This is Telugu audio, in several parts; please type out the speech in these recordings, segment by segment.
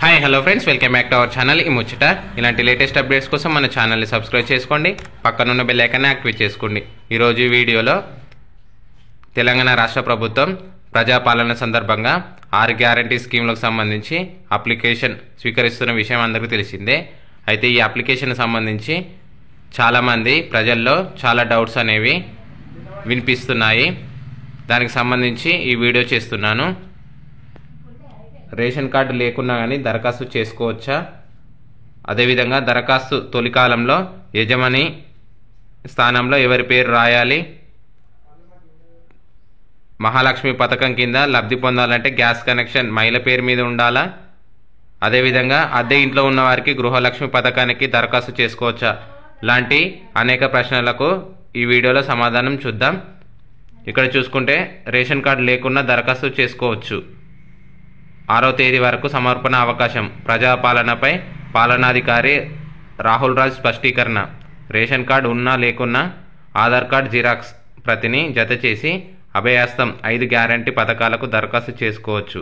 Hi hello friends, welcome back to our channel ఈ ముచ్చట. ఇలాంటి లేటెస్ట్ అప్డేట్స్ కోసం మన ఛానల్ని సబ్స్క్రైబ్ చేసుకోండి, పక్కనున్న బెల్ ఐకాన్ని యాక్టివేట్ చేసుకోండి. ఈరోజు ఈ వీడియోలో తెలంగాణ రాష్ట్ర ప్రభుత్వం ప్రజాపాలన సందర్భంగా 6 గ్యారంటీ స్కీమ్లకు సంబంధించి అప్లికేషన్ స్వీకరిస్తున్న విషయం అందరికీ తెలిసిందే. అయితే ఈ అప్లికేషన్ సంబంధించి చాలామంది ప్రజల్లో చాలా డౌట్స్ అనేవి వినిపిస్తున్నాయి. దానికి సంబంధించి ఈ వీడియో చేస్తున్నాను. రేషన్ కార్డు లేకున్నా కానీ దరఖాస్తు చేసుకోవచ్చా, అదేవిధంగా దరఖాస్తు తొలి కాలంలో యజమాని స్థానంలో ఎవరి పేరు రాయాలి, మహాలక్ష్మి పథకం కింద లబ్ధి పొందాలంటే గ్యాస్ కనెక్షన్ మహిళ పేరు మీద ఉండాలా, అదేవిధంగా అద్దె ఇంట్లో ఉన్న వారికి గృహలక్ష్మి పథకానికి దరఖాస్తు చేసుకోవచ్చా లాంటి అనేక ప్రశ్నలకు ఈ వీడియోలో సమాధానం చూద్దాం. ఇక్కడ చూసుకుంటే రేషన్ కార్డు లేకున్నా దరఖాస్తు చేసుకోవచ్చు. 6వ తేదీ వరకు సమర్పణ అవకాశం. ప్రజాపాలనపై పాలనాధికారి రాహుల్ రాజ్ స్పష్టీకరణ. రేషన్ కార్డు ఉన్నా లేకున్నా ఆధార్ కార్డు జిరాక్స్ ప్రతిని జత చేసి అభయహస్తం 5 గ్యారంటీ పథకాలకు దరఖాస్తు చేసుకోవచ్చు.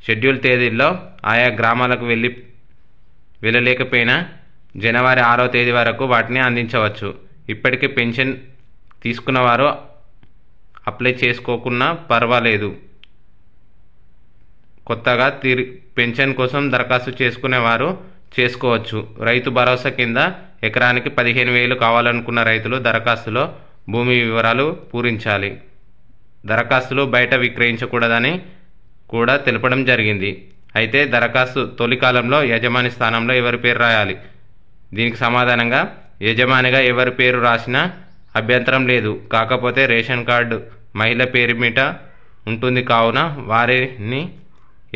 షెడ్యూల్ తేదీల్లో ఆయా గ్రామాలకు వెళ్ళలేకపోయినా జనవరి 6వ తేదీ వరకు వాటిని అందించవచ్చు. ఇప్పటికే పెన్షన్ తీసుకున్నవారు అప్లై చేసుకోకున్నా పర్వాలేదు. కొత్తగా పెన్షన్ కోసం దరఖాస్తు చేసుకునేవారు చేసుకోవచ్చు. రైతు భరోసా కింద ఎకరానికి 15,000 కావాలనుకున్న రైతులు దరఖాస్తులో భూమి వివరాలు పూరించాలి. దరఖాస్తులు బయట విక్రయించకూడదని కూడా తెలపడం జరిగింది. అయితే దరఖాస్తు తొలి కాలంలో యజమాని స్థానంలో ఎవరి పేరు రాయాలి? దీనికి సమాధానంగా యజమానిగా ఎవరి పేరు రాసినా అభ్యంతరం లేదు. కాకపోతే రేషన్ కార్డు మహిళ పేరు మీద ఉంటుంది కావున వారిని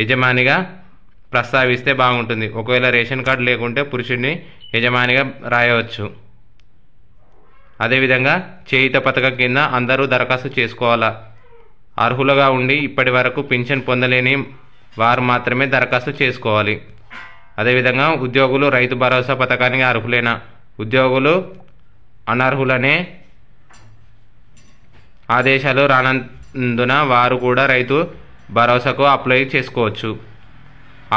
యజమానిగా ప్రస్తావిస్తే బాగుంటుంది. ఒకవేళ రేషన్ కార్డు లేకుంటే పురుషుడిని యజమానిగా రాయవచ్చు. అదేవిధంగా చేయూత పథకం కింద అందరూ దరఖాస్తు చేసుకోవాలా? అర్హులుగా ఉండి ఇప్పటి వరకు పింఛన్ పొందలేని వారు మాత్రమే దరఖాస్తు చేసుకోవాలి. అదేవిధంగా ఉద్యోగులు రైతు భరోసా పథకానికి అర్హులైన ఉద్యోగులు అనర్హులనే ఆదేశాలు రానందున వారు కూడా రైతు భరోసాకు అప్లై చేసుకోవచ్చు.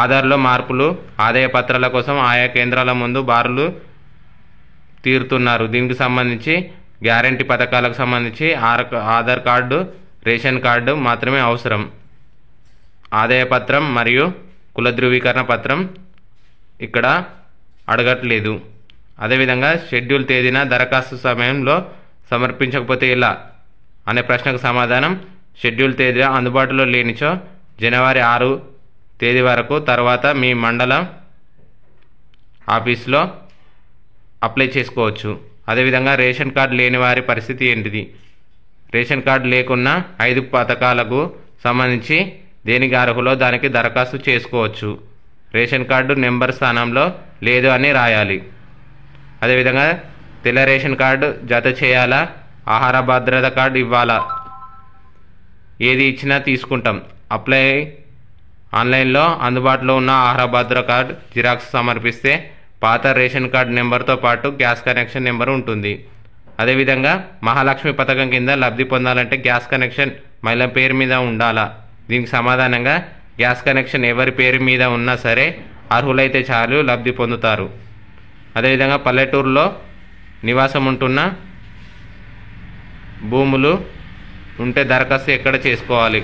ఆధార్లో మార్పులు. ఆదాయ పత్రాల కోసం ఆయా కేంద్రాల ముందు బారులు తీరుతున్నారు. దీనికి సంబంధించి గ్యారంటీ పథకాలకు సంబంధించి ఆధార్ కార్డు, రేషన్ కార్డు మాత్రమే అవసరం. ఆదాయ పత్రం మరియు కుల ధృవీకరణ పత్రం ఇక్కడ అడగట్లేదు. అదేవిధంగా షెడ్యూల్ తేదీన దరఖాస్తు సమయంలో సమర్పించకపోతే ఎలా అనే ప్రశ్నకు సమాధానం, షెడ్యూల్ తేదీ అందుబాటులో లేనిచో జనవరి 6 తేదీ వరకు తర్వాత మీ మండల ఆఫీస్లో అప్లై చేసుకోవచ్చు. అదేవిధంగా రేషన్ కార్డు లేని వారి పరిస్థితి ఏంటిది? రేషన్ కార్డు లేకున్నా 5 పథకాలకు సంబంధించి దేనికి అర్హులో దానికి దరఖాస్తు చేసుకోవచ్చు. రేషన్ కార్డు నెంబర్ స్థానంలో లేదు అని రాయాలి. అదేవిధంగా తెల్ల రేషన్ కార్డు జత చేయాలా, ఆహార భద్రత కార్డు ఇవ్వాలా? ఏది ఇచ్చినా తీసుకుంటాం. అప్లై ఆన్లైన్లో అందుబాటులో ఉన్న ఆహార భద్రత కార్డు జిరాక్స్ సమర్పిస్తే పాత రేషన్ కార్డు నెంబర్తో పాటు గ్యాస్ కనెక్షన్ నెంబర్ ఉంటుంది. అదేవిధంగా మహాలక్ష్మి పథకం కింద లబ్ధి పొందాలంటే గ్యాస్ కనెక్షన్ మహిళ పేరు మీద ఉండాలా? దీనికి సమాధానంగా గ్యాస్ కనెక్షన్ ఎవరి పేరు మీద ఉన్నా సరే అర్హులైతే చాలు లబ్ధి పొందుతారు. అదేవిధంగా పల్లెటూరులో నివాసం ఉంటున్న భూములు ఉంటే దరఖాస్తు ఎక్కడ చేసుకోవాలి?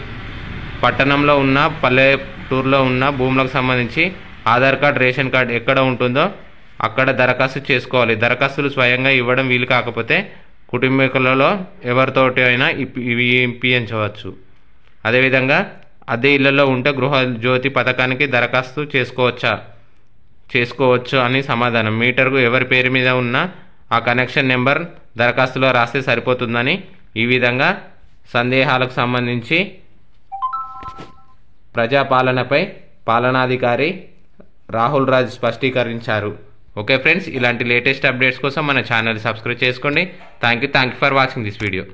పట్టణంలో ఉన్న పల్లెటూరులో ఉన్న భూములకు సంబంధించి ఆధార్ కార్డు, రేషన్ కార్డు ఎక్కడ ఉంటుందో అక్కడ దరఖాస్తు చేసుకోవాలి. దరఖాస్తులు స్వయంగా ఇవ్వడం వీలు కాకపోతే కుటుంబీకులలో ఎవరితోటి అయినా ఇప్పించవచ్చు. అదేవిధంగా అద్దె ఇళ్లలో ఉంటే గృహ జ్యోతి పథకానికి దరఖాస్తు చేసుకోవచ్చు అని సమాధానం. మీటర్కు ఎవరి పేరు మీద ఉన్నా ఆ కనెక్షన్ నెంబర్ దరఖాస్తులో రాస్తే సరిపోతుందని ఈ విధంగా సందేహాలకు సంబంధించి ప్రజాపాలనపై పాలనాధికారి రాహుల్ రాజ్ స్పష్టీకరించారు. ఓకే ఫ్రెండ్స్, ఇలాంటి లేటెస్ట్ అప్డేట్స్ కోసం మన ఛానల్ సబ్స్క్రైబ్ చేసుకోండి. Thank you for watching this video.